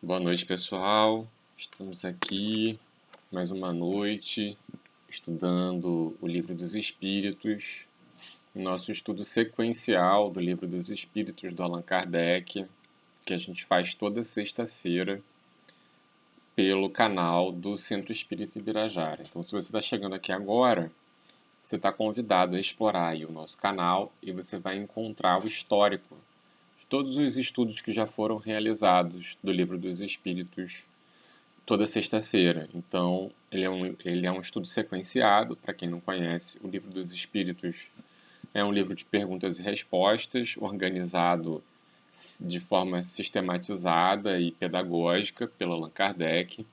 Boa noite, pessoal. Estamos aqui mais uma noite estudando o Livro dos Espíritos, nosso estudo sequencial do Livro dos Espíritos do Allan Kardec, que a gente faz toda sexta-feira pelo canal do Centro Espírita Ibirajara. Então, se você está chegando aqui agora, você está convidado a explorar aí o nosso canal e você vai encontrar o histórico de todos os estudos que já foram realizados do Livro dos Espíritos toda sexta-feira. Então, ele é um estudo sequenciado. Para quem não conhece, o Livro dos Espíritos é um livro de perguntas e respostas, organizado de forma sistematizada e pedagógica pelo Allan Kardec,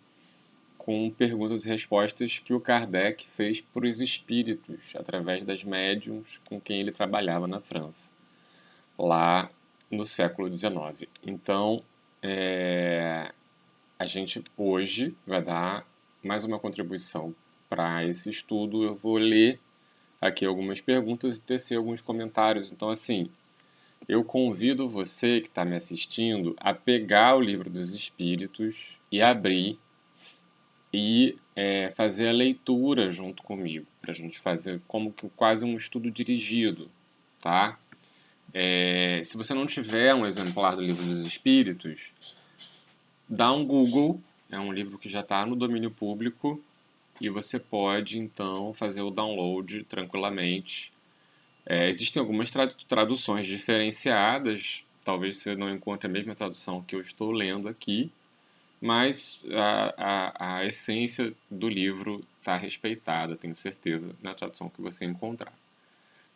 com perguntas e respostas que o Kardec fez para os espíritos, através das médiums com quem ele trabalhava na França, lá no século XIX. Então, a gente hoje vai dar mais uma contribuição para esse estudo. Eu vou ler aqui algumas perguntas e tecer alguns comentários. Então, assim, eu convido você que está me assistindo a pegar o Livro dos Espíritos e abrir e fazer a leitura junto comigo, para a gente fazer como que quase um estudo dirigido, tá? Se você não tiver um exemplar do Livro dos Espíritos, dá um Google, é um livro que já está no domínio público e você pode então fazer o download tranquilamente. Existem algumas traduções diferenciadas, talvez você não encontre a mesma tradução que eu estou lendo aqui, mas a essência do livro está respeitada, tenho certeza, na tradução que você encontrar.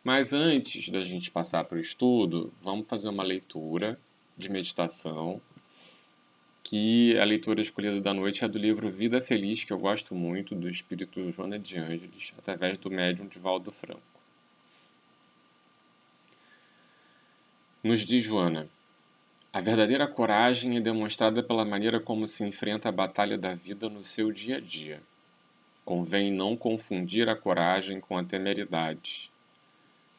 Mas antes da gente passar para o estudo, vamos fazer uma leitura de meditação, que a leitura escolhida da noite é do livro Vida Feliz, que eu gosto muito, do espírito Joana de Ângeles, através do médium Divaldo Franco. Nos diz Joana: a verdadeira coragem é demonstrada pela maneira como se enfrenta a batalha da vida no seu dia a dia. Convém não confundir a coragem com a temeridade.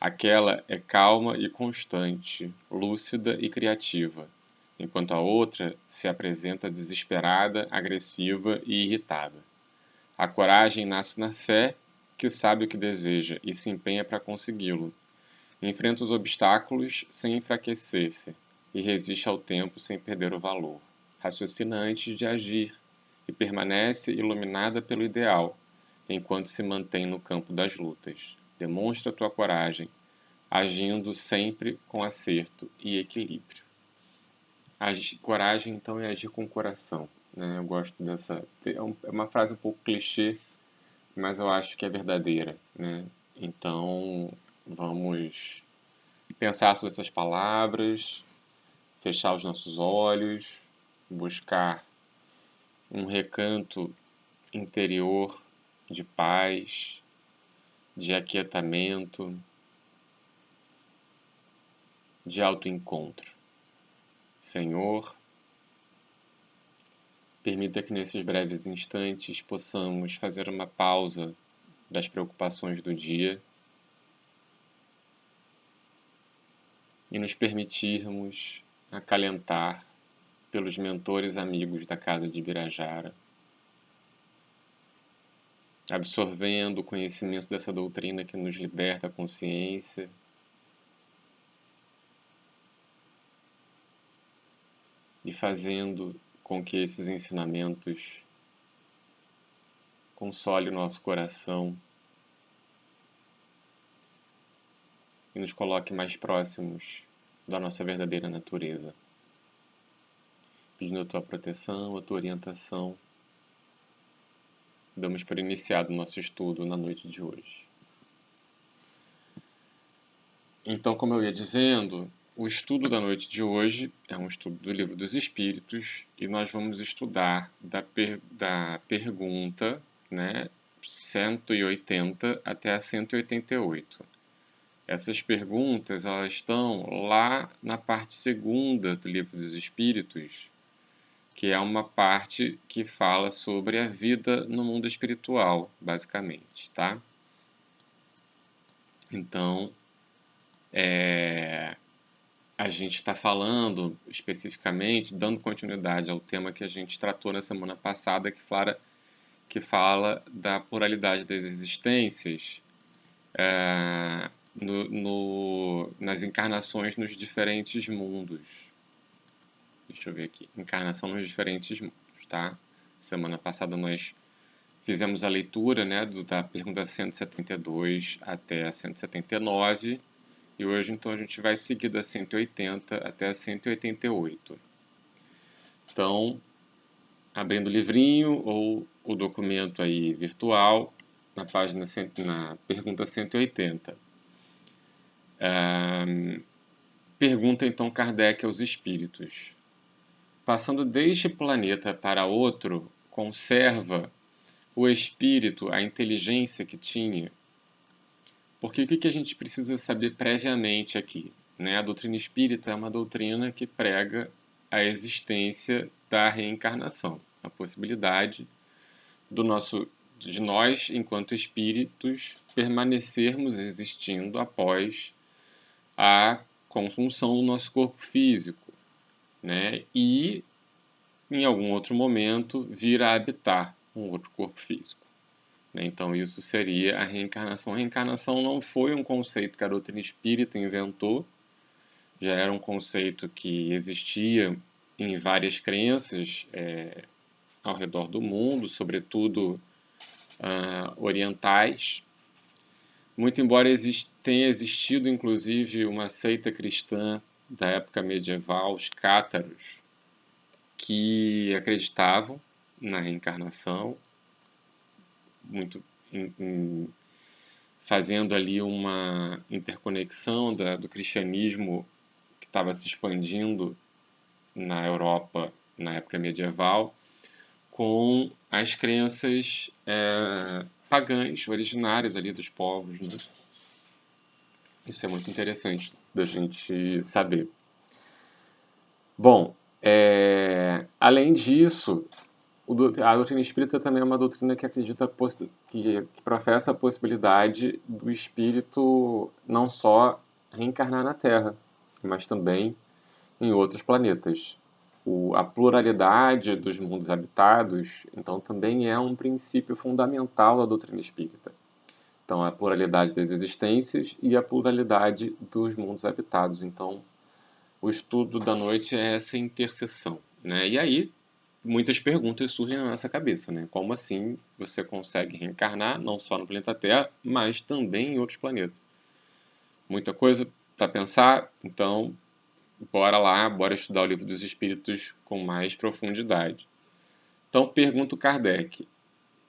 Aquela é calma e constante, lúcida e criativa, enquanto a outra se apresenta desesperada, agressiva e irritada. A coragem nasce na fé, que sabe o que deseja e se empenha para consegui-lo. Enfrenta os obstáculos sem enfraquecer-se e resiste ao tempo sem perder o valor. Raciocina antes de agir e permanece iluminada pelo ideal, enquanto se mantém no campo das lutas. Demonstra tua coragem, agindo sempre com acerto e equilíbrio. Coragem, então, é agir com o coração, né? Eu gosto dessa... É uma frase um pouco clichê, mas eu acho que é verdadeira, né? Então, vamos pensar sobre essas palavras, fechar os nossos olhos, buscar um recanto interior de paz, de aquietamento, de autoencontro. Senhor, permita que nesses breves instantes possamos fazer uma pausa das preocupações do dia e nos permitirmos acalentar pelos mentores amigos da Casa de Ibirajara, absorvendo o conhecimento dessa doutrina que nos liberta a consciência e fazendo com que esses ensinamentos consolem o nosso coração e nos coloque mais próximos da nossa verdadeira natureza. Pedindo a tua proteção, a tua orientação, damos por iniciado o nosso estudo na noite de hoje. Então, como eu ia dizendo, o estudo da noite de hoje é um estudo do Livro dos Espíritos e nós vamos estudar da pergunta, né, 180 até a 188. Essas perguntas, elas estão lá na parte segunda do Livro dos Espíritos, que é uma parte que fala sobre a vida no mundo espiritual, basicamente, tá? Então, a gente está falando especificamente, dando continuidade ao tema que a gente tratou na semana passada, que fala da pluralidade das existências nas encarnações nos diferentes mundos. Deixa eu ver aqui. Encarnação nos diferentes mundos, tá? Semana passada nós fizemos a leitura, né, da pergunta 172 até a 179. E hoje, então, a gente vai seguir da 180 até a 188. Então, abrindo o livrinho ou o documento aí virtual, na pergunta 180. Pergunta, então, Kardec aos espíritos. Passando deste planeta para outro, conserva o espírito a inteligência que tinha? Porque o que a gente precisa saber previamente aqui? Né? A doutrina espírita é uma doutrina que prega a existência da reencarnação, a possibilidade de nós, enquanto espíritos, permanecermos existindo após a consunção do nosso corpo físico, né? E, em algum outro momento, vir a habitar um outro corpo físico. Então, isso seria a reencarnação. A reencarnação não foi um conceito que a doutrina espírita inventou, já era um conceito que existia em várias crenças ao redor do mundo, sobretudo orientais. Muito embora tenha existido, inclusive, uma seita cristã da época medieval, os cátaros, que acreditavam na reencarnação, muito fazendo ali uma interconexão do cristianismo que estava se expandindo na Europa na época medieval com as crenças pagãs originárias ali dos povos, né? Isso é muito interessante da gente saber. Bom, além disso, a doutrina espírita também é uma doutrina que acredita que professa a possibilidade do espírito não só reencarnar na Terra, mas também em outros planetas. A pluralidade dos mundos habitados, então, também é um princípio fundamental da doutrina espírita. Então, a pluralidade das existências e a pluralidade dos mundos habitados. Então, o estudo da noite é essa interseção, né? E aí, muitas perguntas surgem na nossa cabeça, né? Como assim você consegue reencarnar, não só no planeta Terra, mas também em outros planetas? Muita coisa para pensar, então bora lá, bora estudar o Livro dos Espíritos com mais profundidade. Então, pergunta o Kardec: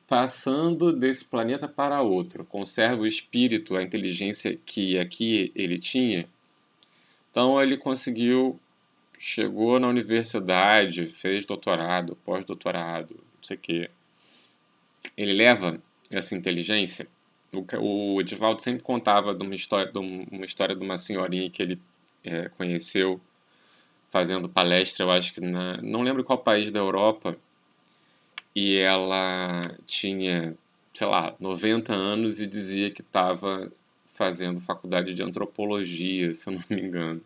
passando desse planeta para outro, conserva o espírito, a inteligência que aqui ele tinha? Então, ele chegou na universidade, fez doutorado, pós-doutorado, não sei o quê. Ele leva essa inteligência? O Edivaldo sempre contava de uma história de uma senhorinha que ele conheceu fazendo palestra, eu acho que não lembro qual país da Europa, e ela tinha, sei lá, 90 anos e dizia que estava fazendo faculdade de antropologia, se eu não me engano.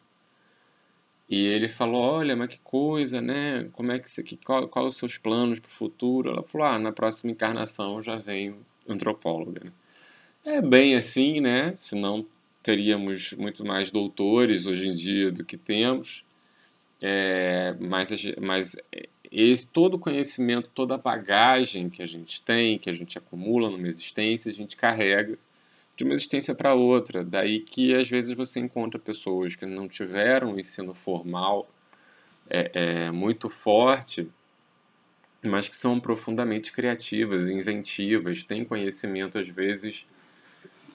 E ele falou: olha, mas que coisa, né? Como é que qual os seus planos para o futuro? Ela falou: na próxima encarnação eu já venho antropóloga, né? É bem assim, né? Senão teríamos muito mais doutores hoje em dia do que temos. Mas todo o conhecimento, toda a bagagem que a gente tem, que a gente acumula numa existência, a gente carrega de uma existência para outra. Daí que às vezes você encontra pessoas que não tiveram um ensino formal muito forte, mas que são profundamente criativas, inventivas, têm conhecimento às vezes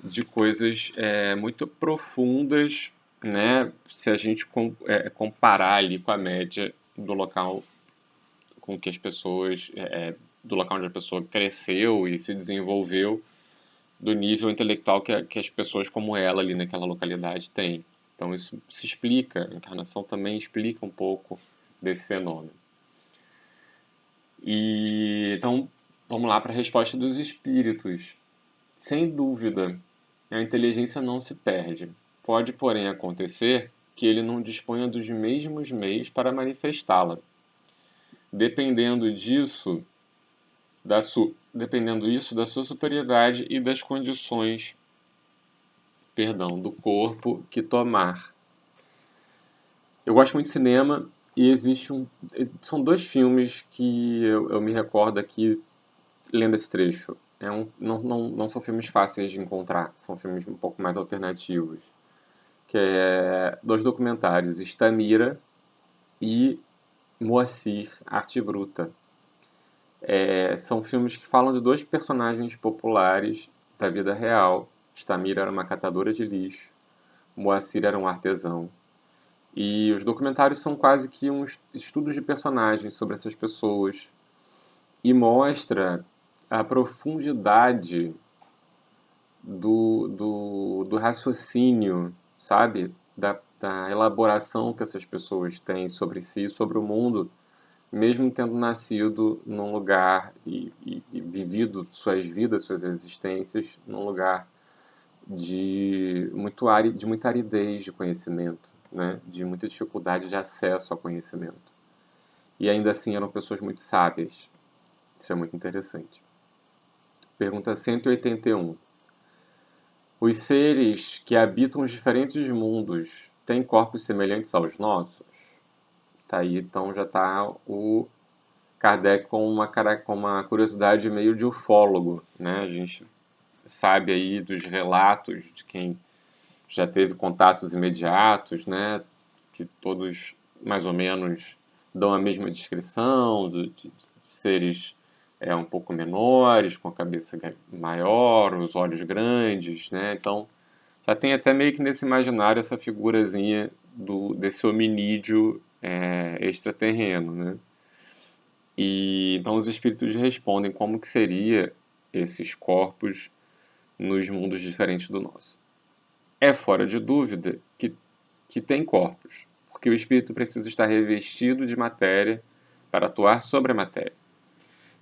de coisas muito profundas, né? Se a gente comparar ali com a média do local com que as pessoas, do local onde a pessoa cresceu e se desenvolveu, do nível intelectual que as pessoas como ela ali naquela localidade têm. Então isso se explica, a encarnação também explica um pouco desse fenômeno. Então, vamos lá para a resposta dos espíritos. Sem dúvida, a inteligência não se perde. Pode, porém, acontecer que ele não disponha dos mesmos meios para manifestá-la. Dependendo disso, dependendo isso da sua superioridade e das condições, do corpo que tomar. Eu gosto muito de cinema e são dois filmes que eu me recordo aqui lendo esse trecho. Não são filmes fáceis de encontrar, são filmes um pouco mais alternativos, que é dois documentários, Stamira e Moacir, Arte Bruta. São filmes que falam de dois personagens populares da vida real. Stamira era uma catadora de lixo, Moacir era um artesão. E os documentários são quase que uns estudos de personagens sobre essas pessoas e mostra a profundidade do raciocínio, sabe? Da elaboração que essas pessoas têm sobre si, sobre o mundo, mesmo tendo nascido num lugar e vivido suas vidas, suas existências, num lugar de muita aridez de conhecimento, né? De muita dificuldade de acesso ao conhecimento. E ainda assim eram pessoas muito sábias. Isso é muito interessante. Pergunta 181. Os seres que habitam os diferentes mundos têm corpos semelhantes aos nossos? Tá aí, então já está o Kardec com uma curiosidade meio de ufólogo, né? A gente sabe aí dos relatos de quem já teve contatos imediatos, né? Que todos mais ou menos dão a mesma descrição de seres um pouco menores, com a cabeça maior, os olhos grandes, né? Então já tem até meio que nesse imaginário essa figurazinha desse hominídeo extraterreno, né? E então os espíritos respondem como que seria esses corpos nos mundos diferentes do nosso. É fora de dúvida que tem corpos, porque o espírito precisa estar revestido de matéria para atuar sobre a matéria.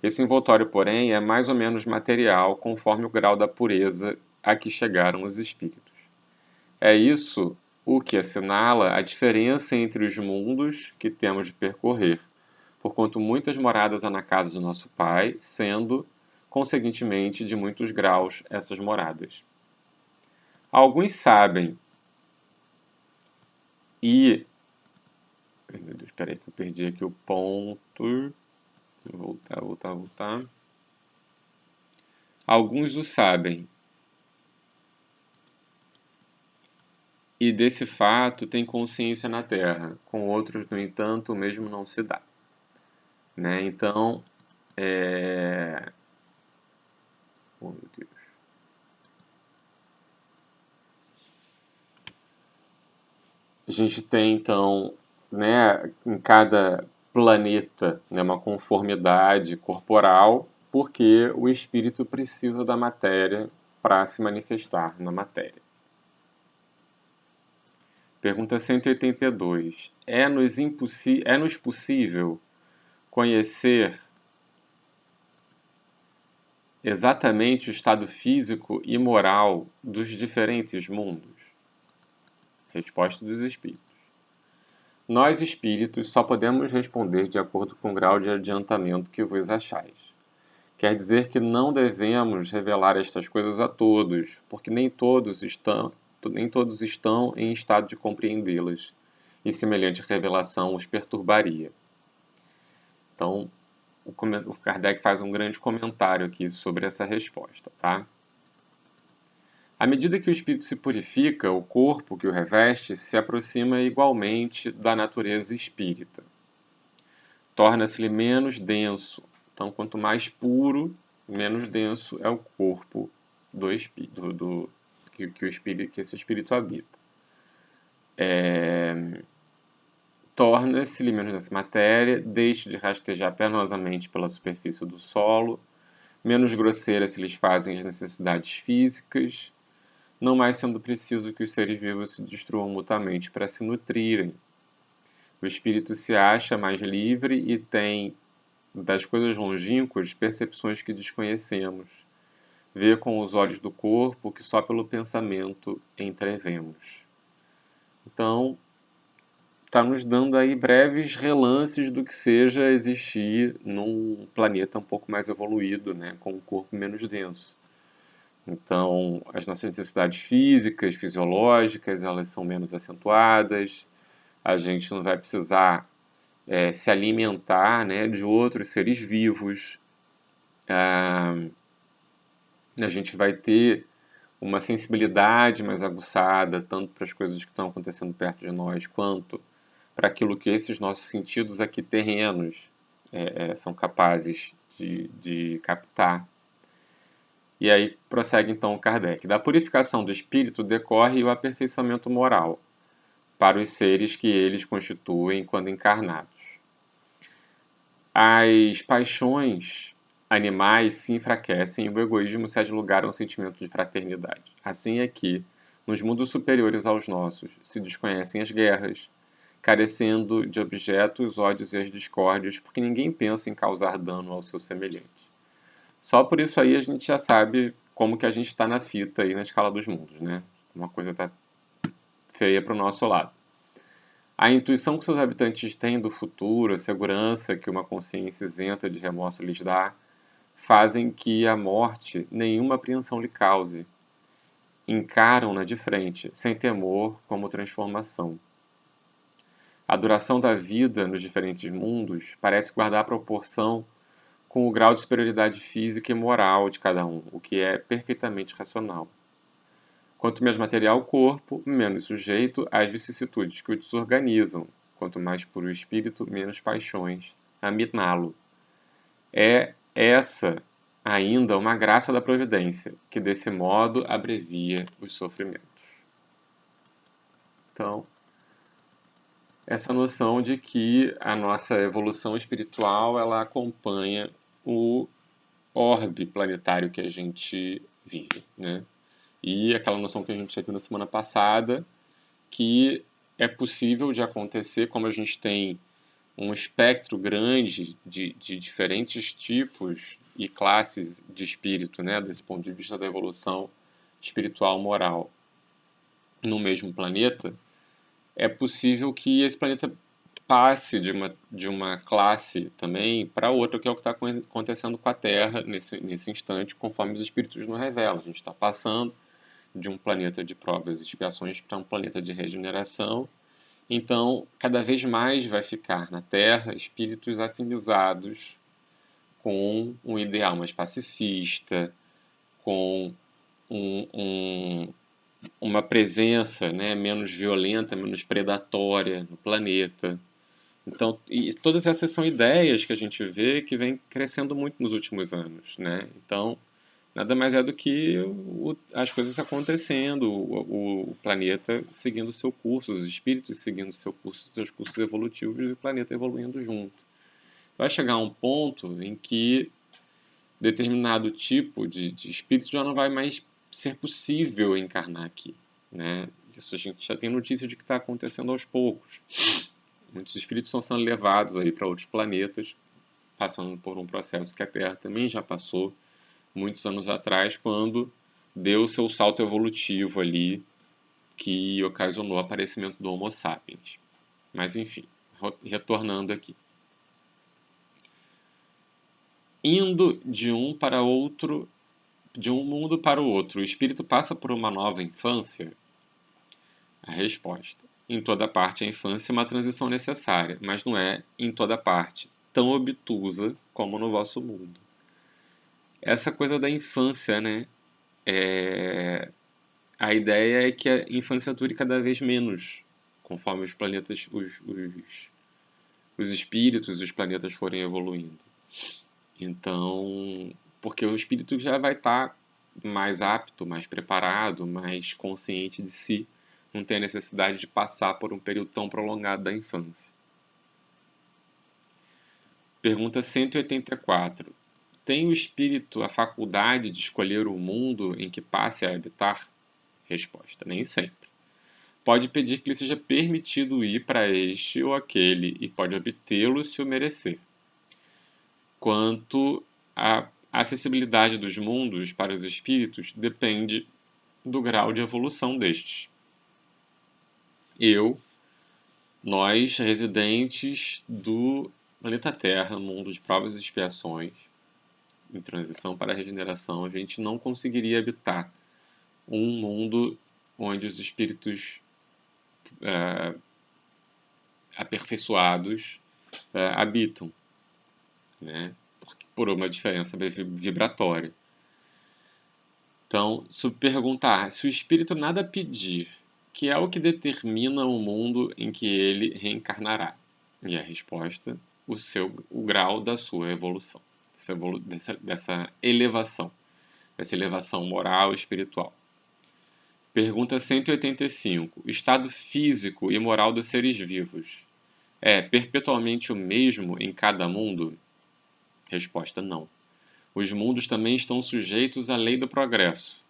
Esse envoltório, porém, é mais ou menos material conforme o grau da pureza a que chegaram os espíritos. É isso o que assinala a diferença entre os mundos que temos de percorrer, porquanto muitas moradas há na casa do nosso Pai, sendo, conseguintemente, de muitos graus essas moradas. Alguns sabem e... Meu Deus, espera aí que eu perdi aqui o ponto. Voltar. Alguns o sabem e desse fato têm consciência na Terra. Com outros, no entanto, o mesmo não se dá. Né? Então, oh, meu Deus. A gente tem, então, né, em cada planeta, né, uma conformidade corporal, porque o espírito precisa da matéria para se manifestar na matéria. Pergunta 182. É-nos possível conhecer exatamente o estado físico e moral dos diferentes mundos? Resposta dos espíritos. Nós, espíritos, só podemos responder de acordo com o grau de adiantamento que vos achais. Quer dizer que não devemos revelar estas coisas a todos, porque nem todos estão em estado de compreendê-las, e semelhante revelação os perturbaria. Então, o Kardec faz um grande comentário aqui sobre essa resposta, tá? À medida que o espírito se purifica, o corpo que o reveste se aproxima igualmente da natureza espírita. Torna-se-lhe menos denso. Então, quanto mais puro, menos denso é o corpo que esse espírito habita. Torna-se-lhe menos densa matéria, deixa de rastejar penosamente pela superfície do solo, menos grosseiras se lhes fazem as necessidades físicas, não mais sendo preciso que os seres vivos se destruam mutuamente para se nutrirem. O espírito se acha mais livre e tem, das coisas longínquas, percepções que desconhecemos. Vê com os olhos do corpo que só pelo pensamento entrevemos. Então, está nos dando aí breves relances do que seja existir num planeta um pouco mais evoluído, né, com um corpo menos denso. Então, as nossas necessidades físicas, fisiológicas, elas são menos acentuadas. A gente não vai precisar se alimentar, né, de outros seres vivos. A gente vai ter uma sensibilidade mais aguçada, tanto para as coisas que estão acontecendo perto de nós, quanto para aquilo que esses nossos sentidos aqui terrenos são capazes de captar. E aí prossegue então o Kardec. Da purificação do espírito decorre o aperfeiçoamento moral para os seres que eles constituem quando encarnados. As paixões animais se enfraquecem e o egoísmo cede lugar a um sentimento de fraternidade. Assim é que, nos mundos superiores aos nossos, se desconhecem as guerras, carecendo de objetos, os ódios e as discórdias, porque ninguém pensa em causar dano ao seu semelhante. Só por isso aí a gente já sabe como que a gente está na fita aí na escala dos mundos, né? Uma coisa tá feia para o nosso lado. A intuição que seus habitantes têm do futuro, a segurança que uma consciência isenta de remorso lhes dá, fazem que a morte nenhuma apreensão lhe cause. Encaram-na de frente, sem temor, como transformação. A duração da vida nos diferentes mundos parece guardar proporção com o grau de superioridade física e moral de cada um, o que é perfeitamente racional. Quanto mais material o corpo, menos sujeito às vicissitudes que o desorganizam. Quanto mais puro o espírito, menos paixões a miná-lo. É essa ainda uma graça da providência, que desse modo abrevia os sofrimentos. Então, essa noção de que a nossa evolução espiritual ela acompanha o orbe planetário que a gente vive, né? E aquela noção que a gente viu na semana passada, que é possível de acontecer, como a gente tem um espectro grande de diferentes tipos e classes de espírito, né, desse ponto de vista da evolução espiritual moral no mesmo planeta, é possível que esse planeta passe de uma classe também para outra, que é o que está acontecendo com a Terra nesse instante, conforme os espíritos nos revelam. A gente está passando de um planeta de provas e expiações para um planeta de regeneração. Então, cada vez mais vai ficar na Terra espíritos afinizados com um ideal mais pacifista, com um, um, uma presença, né, menos violenta, menos predatória no planeta. Então, e todas essas são ideias que a gente vê que vem crescendo muito nos últimos anos, né? Então, nada mais é do que as coisas acontecendo, o planeta seguindo o seu curso, os espíritos seguindo o seu curso, seus cursos evolutivos e o planeta evoluindo junto. Vai chegar um ponto em que determinado tipo de espírito já não vai mais ser possível encarnar aqui, né? Isso a gente já tem notícia de que está acontecendo aos poucos. Muitos espíritos estão sendo levados aí para outros planetas, passando por um processo que a Terra também já passou muitos anos atrás, quando deu o seu salto evolutivo ali, que ocasionou o aparecimento do Homo sapiens. Mas enfim, retornando aqui. Indo de um para outro, de um mundo para o outro, o espírito passa por uma nova infância? A resposta: em toda parte a infância é uma transição necessária, mas não é em toda parte tão obtusa como no vosso mundo. Essa coisa da infância, né? A ideia é que a infância dure cada vez menos, conforme os planetas, os espíritos, os planetas forem evoluindo. Então, porque o espírito já vai estar mais apto, mais preparado, mais consciente de si, não tem a necessidade de passar por um período tão prolongado da infância. Pergunta 184. Tem o espírito a faculdade de escolher o mundo em que passe a habitar? Resposta: nem sempre. Pode pedir que lhe seja permitido ir para este ou aquele e pode obtê-lo se o merecer. Quanto à acessibilidade dos mundos para os espíritos, depende do grau de evolução destes. Eu Nós, residentes do planeta Terra, mundo de provas e expiações, em transição para a regeneração, a gente não conseguiria habitar um mundo onde os espíritos aperfeiçoados habitam, né? Por uma diferença vibratória. Então, se perguntar se o espírito nada pedir, que é o que determina o mundo em que ele reencarnará? E a resposta, o grau da sua evolução, dessa elevação moral e espiritual. Pergunta 185. O estado físico e moral dos seres vivos é perpetualmente o mesmo em cada mundo? Resposta: não. Os mundos também estão sujeitos à lei do progresso.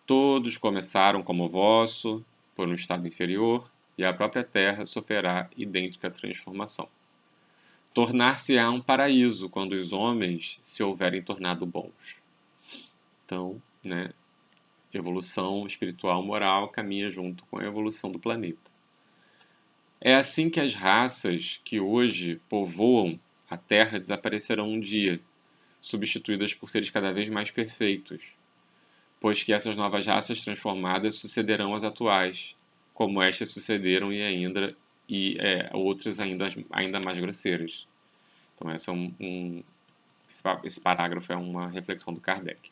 Todos começaram como o vosso, por um estado inferior, e a própria Terra sofrerá idêntica transformação. Tornar-se-á um paraíso quando os homens se houverem tornado bons. Então, né, evolução espiritual moral caminha junto com a evolução do planeta. É assim que as raças que hoje povoam a Terra desaparecerão um dia, substituídas por seres cada vez mais perfeitos, pois que essas novas raças transformadas sucederão às atuais, como estas sucederam e outras ainda mais grosseiras. Então esse parágrafo é uma reflexão do Kardec.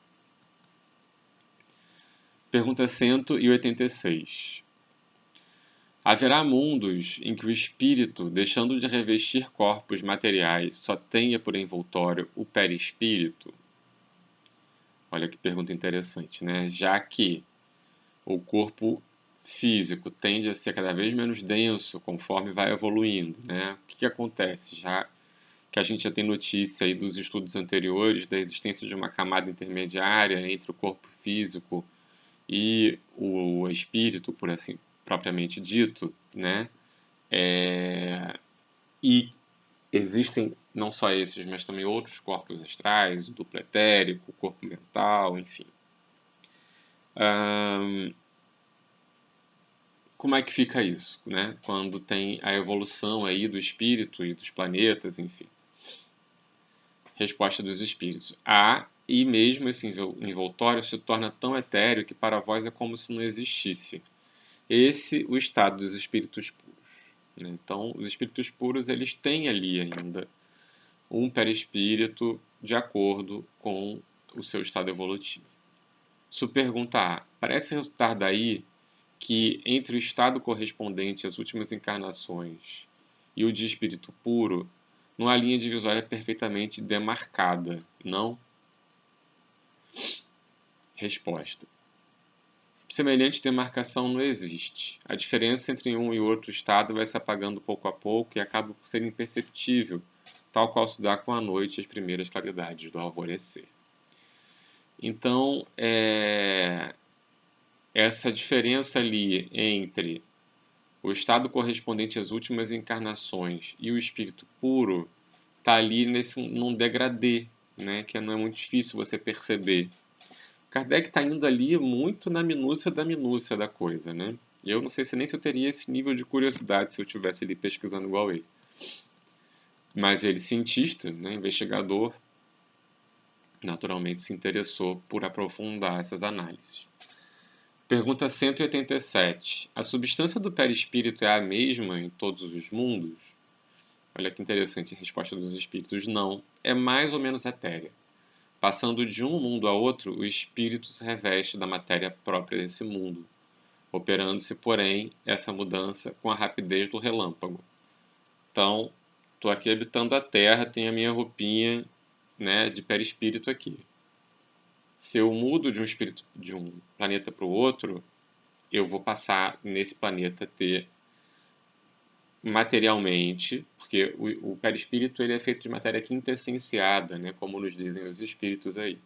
Pergunta 186. Haverá mundos em que o espírito, deixando de revestir corpos materiais, só tenha por envoltório o perispírito? Olha que pergunta interessante, né? Já que o corpo físico tende a ser cada vez menos denso conforme vai evoluindo, né? O que acontece? Já que a gente já tem notícia aí dos estudos anteriores da existência de uma camada intermediária entre o corpo físico e o espírito, por assim propriamente dito, né? E existem não só esses, mas também outros corpos astrais, o duplo etérico, o corpo mental, enfim. Como é que fica isso, né? Quando tem a evolução aí do espírito e dos planetas, enfim. Resposta dos espíritos. E mesmo esse envoltório se torna tão etéreo que para vós é como se não existisse. Esse o estado dos espíritos puros, né? Então, os espíritos puros, eles têm ali ainda um perispírito de acordo com o seu estado evolutivo. Pergunta A. Parece resultar daí que entre o estado correspondente às últimas encarnações e o de espírito puro, não há linha divisória perfeitamente demarcada, não? Resposta. Semelhante demarcação não existe. A diferença entre um e outro estado vai se apagando pouco a pouco e acaba por ser imperceptível, tal qual se dá com a noite e as primeiras claridades do alvorecer. Então, essa diferença ali entre o estado correspondente às últimas encarnações e o espírito puro está ali num degradê, né, que não é muito difícil você perceber. Kardec está indo ali muito na minúcia da coisa, né? Eu não sei nem se eu teria esse nível de curiosidade se eu estivesse ali pesquisando igual ele. Mas ele, cientista, né, investigador, naturalmente se interessou por aprofundar essas análises. Pergunta 187. A substância do perispírito é a mesma em todos os mundos? Olha que interessante a resposta dos espíritos. Não, é mais ou menos etérea. Passando de um mundo a outro, o espírito se reveste da matéria própria desse mundo, operando-se, porém, essa mudança com a rapidez do relâmpago. Então, estou aqui habitando a Terra, tenho a minha roupinha, né, de perispírito aqui. Se eu mudo de um planeta para o outro, eu vou passar nesse planeta a ter materialmente, porque o perispírito ele é feito de matéria quintessenciada, né, como nos dizem os espíritos aí.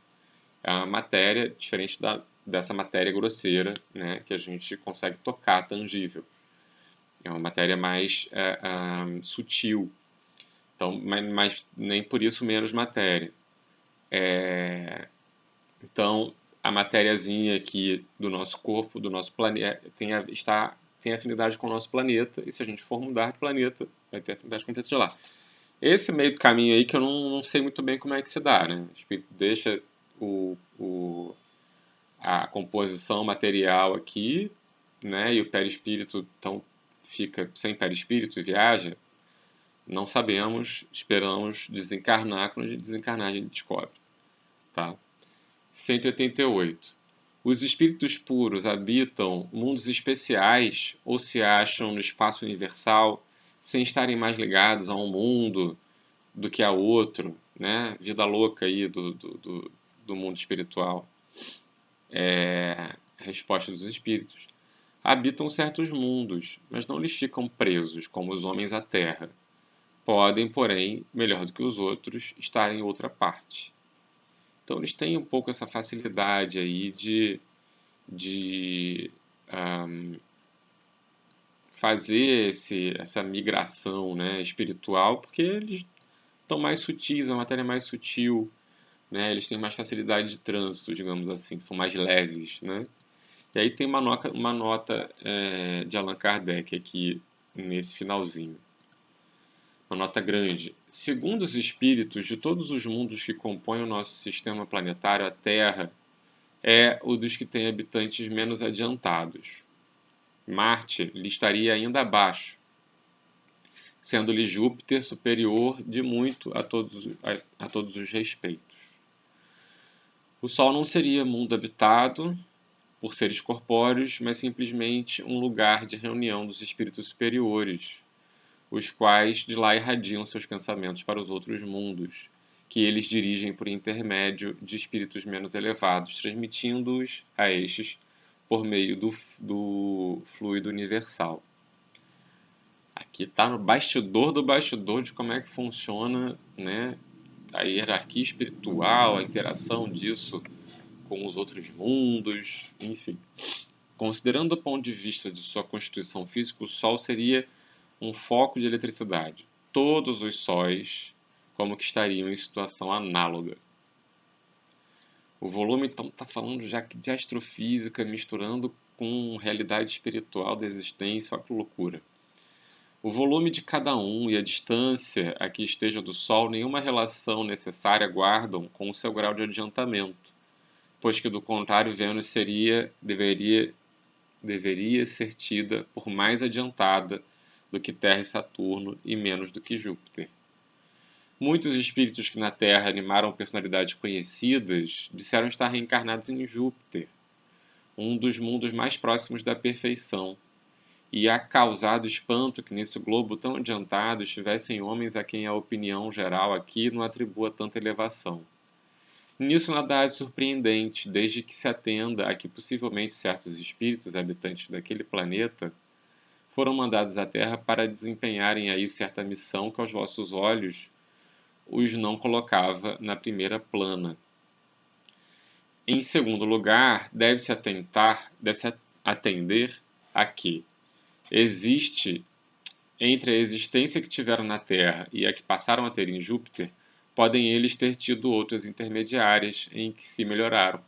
É uma matéria diferente dessa matéria grosseira, né, que a gente consegue tocar, tangível. É uma matéria mais sutil, então, mas nem por isso menos matéria. Então, a matériazinha aqui do nosso corpo, do nosso planeta, tem afinidade com o nosso planeta, e se a gente for mudar de planeta, vai ter afinidade com o planeta de lá. Esse meio do caminho aí que eu não sei muito bem como é que se dá, né? O espírito deixa a composição material aqui, né? E o perispírito então fica sem perispírito e viaja. Não sabemos, esperamos desencarnar. Quando a gente desencarnar, a gente descobre. Tá? 188. Os espíritos puros habitam mundos especiais ou se acham no espaço universal sem estarem mais ligados a um mundo do que a outro, né? Vida louca aí do mundo espiritual. Resposta dos espíritos. Habitam certos mundos, mas não lhes ficam presos, como os homens à terra. Podem, porém, melhor do que os outros, estar em outra parte. Então eles têm um pouco essa facilidade aí de fazer essa migração, né, espiritual, porque eles estão mais sutis, a matéria é mais sutil, né, eles têm mais facilidade de trânsito, digamos assim, são mais leves, né? E aí tem uma nota de Allan Kardec aqui nesse finalzinho. Uma nota grande. Segundo os espíritos de todos os mundos que compõem o nosso sistema planetário, a Terra é o dos que tem habitantes menos adiantados. Marte lhe estaria ainda abaixo, sendo-lhe Júpiter superior de muito a todos os respeitos. O Sol não seria mundo habitado por seres corpóreos, mas simplesmente um lugar de reunião dos espíritos superiores, os quais de lá irradiam seus pensamentos para os outros mundos, que eles dirigem por intermédio de espíritos menos elevados, transmitindo-os a estes por meio do fluido universal. Aqui está no bastidor do bastidor de como é que funciona, né, a hierarquia espiritual, a interação disso com os outros mundos, enfim. Considerando do ponto de vista de sua constituição física, o Sol seria um foco de eletricidade. Todos os sóis como que estariam em situação análoga. O volume, então, está falando já de astrofísica, misturando com realidade espiritual da existência, olha que loucura. O volume de cada um e a distância a que esteja do Sol nenhuma relação necessária guardam com o seu grau de adiantamento, pois que do contrário Vênus deveria ser tida por mais adiantada do que Terra e Saturno e menos do que Júpiter. Muitos espíritos que na Terra animaram personalidades conhecidas disseram estar reencarnados em Júpiter, um dos mundos mais próximos da perfeição, e há causado espanto que nesse globo tão adiantado estivessem homens a quem a opinião geral aqui não atribua tanta elevação. Nisso nada há de surpreendente, desde que se atenda a que possivelmente certos espíritos habitantes daquele planeta foram mandados à Terra para desempenharem aí certa missão que aos vossos olhos os não colocava na primeira plana. Em segundo lugar, deve-se atender a que existe entre a existência que tiveram na Terra e a que passaram a ter em Júpiter, podem eles ter tido outras intermediárias em que se melhoraram.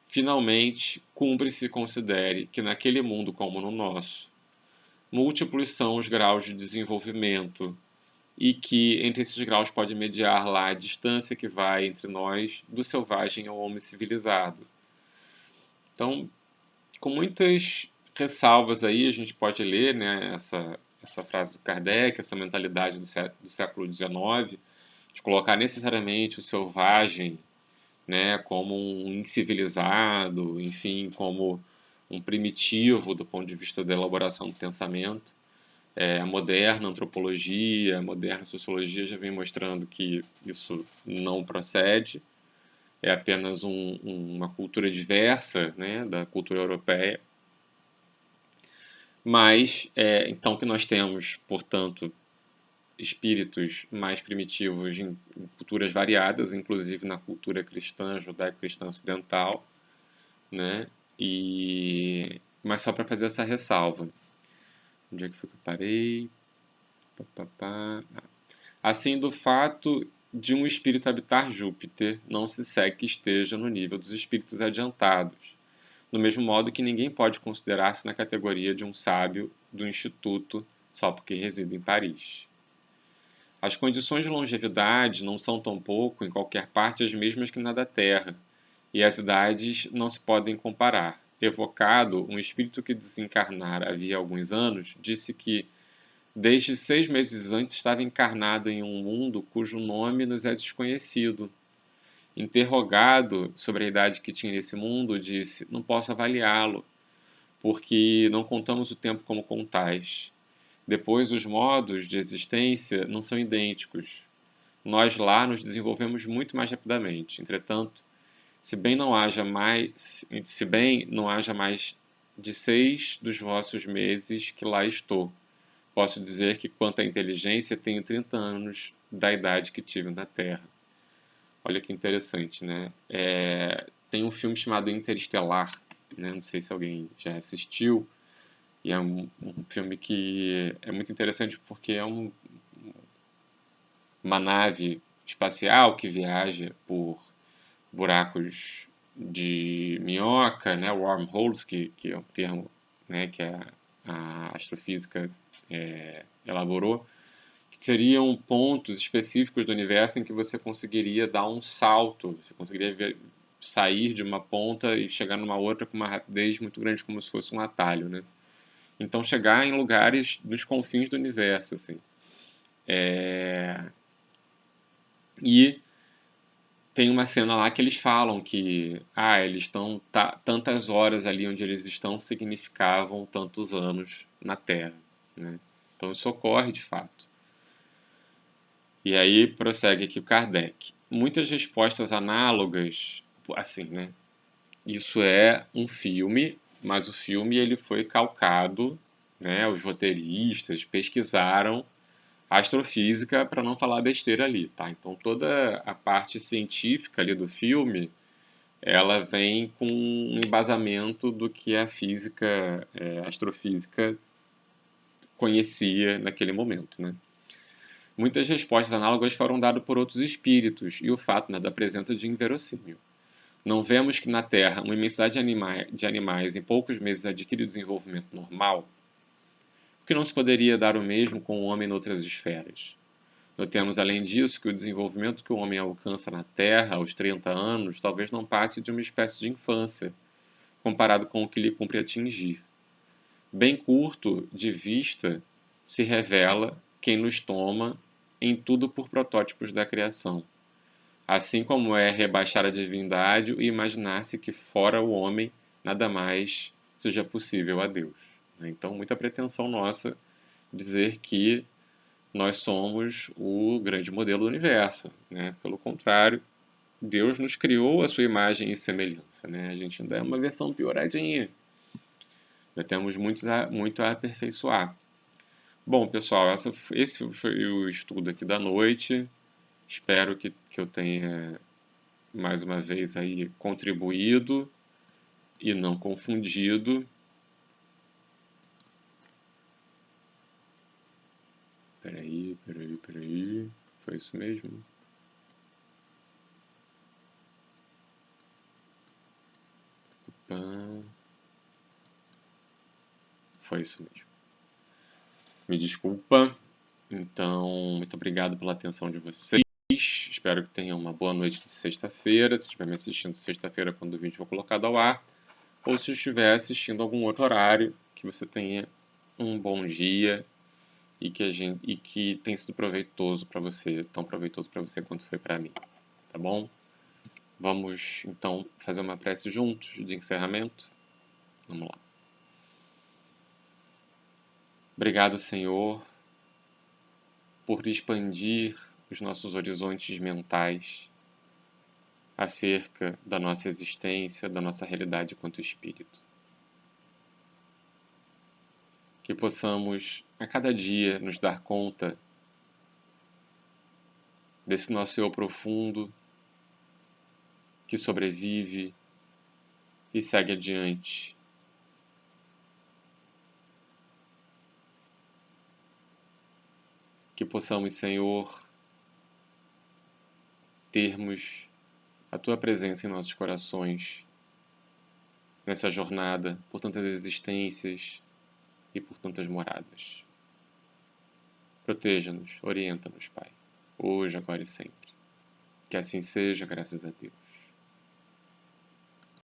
Finalmente, cumpre-se considere que naquele mundo como no nosso, múltiplos são os graus de desenvolvimento e que entre esses graus pode mediar lá a distância que vai entre nós do selvagem ao homem civilizado. Então, com muitas ressalvas aí, a gente pode ler, né, essa frase do Kardec, essa mentalidade do século XIX, de colocar necessariamente o selvagem, né, como um incivilizado, enfim, como um primitivo do ponto de vista da elaboração do pensamento. A moderna antropologia, a moderna sociologia já vem mostrando que isso não procede, é apenas uma cultura diversa, né, da cultura europeia. Mas, então que nós temos, portanto, espíritos mais primitivos em culturas variadas, inclusive na cultura cristã, judaico-cristã ocidental, né? Mas só para fazer essa ressalva. Onde é que foi que eu parei? Assim, do fato de um espírito habitar Júpiter, não se segue que esteja no nível dos espíritos adiantados, do mesmo modo que ninguém pode considerar-se na categoria de um sábio do Instituto só porque reside em Paris. As condições de longevidade não são tampouco, em qualquer parte, as mesmas que na da Terra, e as idades não se podem comparar. Evocado, um espírito que desencarnara havia alguns anos, disse que, desde 6 meses antes, estava encarnado em um mundo cujo nome nos é desconhecido. Interrogado sobre a idade que tinha nesse mundo, disse: Não posso avaliá-lo, porque não contamos o tempo como contais. Depois, os modos de existência não são idênticos. Nós lá nos desenvolvemos muito mais rapidamente. Entretanto, se bem não haja mais de 6 dos vossos meses que lá estou, posso dizer que, quanto à inteligência, tenho 30 anos da idade que tive na Terra. Olha que interessante, né? Tem um filme chamado Interestelar, né? Não sei se alguém já assistiu, e é um filme que é muito interessante porque é uma nave espacial que viaja por buracos de minhoca, né? Wormholes, que é um termo, né, que a astrofísica elaborou, que seriam pontos específicos do universo em que você conseguiria dar um salto, você conseguiria sair de uma ponta e chegar numa outra com uma rapidez muito grande, como se fosse um atalho, né? Então, chegar em lugares nos confins do universo, assim. E tem uma cena lá que eles falam que eles estão tantas horas ali onde eles estão significavam tantos anos na Terra, né? Então, isso ocorre de fato. E aí prossegue aqui o Kardec. Muitas respostas análogas, assim, né? Isso é um filme, mas o filme ele foi calcado, né? Os roteiristas pesquisaram astrofísica para não falar besteira ali, tá? Então toda a parte científica ali do filme, ela vem com um embasamento do que a física, astrofísica conhecia naquele momento, né? Muitas respostas análogas foram dadas por outros espíritos, e o fato, né, da presença de inverossímil. Não vemos que na Terra uma imensidade de animais em poucos meses adquire o desenvolvimento normal? Por que não se poderia dar o mesmo com o homem noutras esferas? Notemos, além disso, que o desenvolvimento que o homem alcança na Terra aos 30 anos talvez não passe de uma espécie de infância, comparado com o que lhe cumpre atingir. Bem curto de vista se revela quem nos toma em tudo por protótipos da criação, assim como é rebaixar a divindade e imaginar-se que fora o homem nada mais seja possível a Deus. Então, muita pretensão nossa dizer que nós somos o grande modelo do universo, né? Pelo contrário, Deus nos criou a sua imagem e semelhança, né? A gente ainda é uma versão pioradinha. Ainda temos muito a aperfeiçoar. Bom, pessoal, esse foi o estudo aqui da noite. Espero que eu tenha mais uma vez aí contribuído e não confundido. Peraí. Foi isso mesmo? Pã. Foi isso mesmo. Me desculpa. Então, muito obrigado pela atenção de vocês. Espero que tenham uma boa noite de sexta-feira. Se estiver me assistindo sexta-feira, quando o vídeo for colocado ao ar, ou se estiver assistindo algum outro horário, que você tenha um bom dia e que tenha sido proveitoso para você, tão proveitoso para você quanto foi para mim, tá bom? Vamos então fazer uma prece juntos de encerramento. Vamos lá. Obrigado, Senhor, por expandir os nossos horizontes mentais acerca da nossa existência, da nossa realidade quanto espírito. Que possamos a cada dia nos dar conta desse nosso eu profundo que sobrevive e segue adiante. Que possamos, Senhor, termos a Tua presença em nossos corações nessa jornada, por tantas existências e por tantas moradas. Proteja-nos, orienta-nos, Pai, hoje, agora e sempre. Que assim seja, graças a Deus.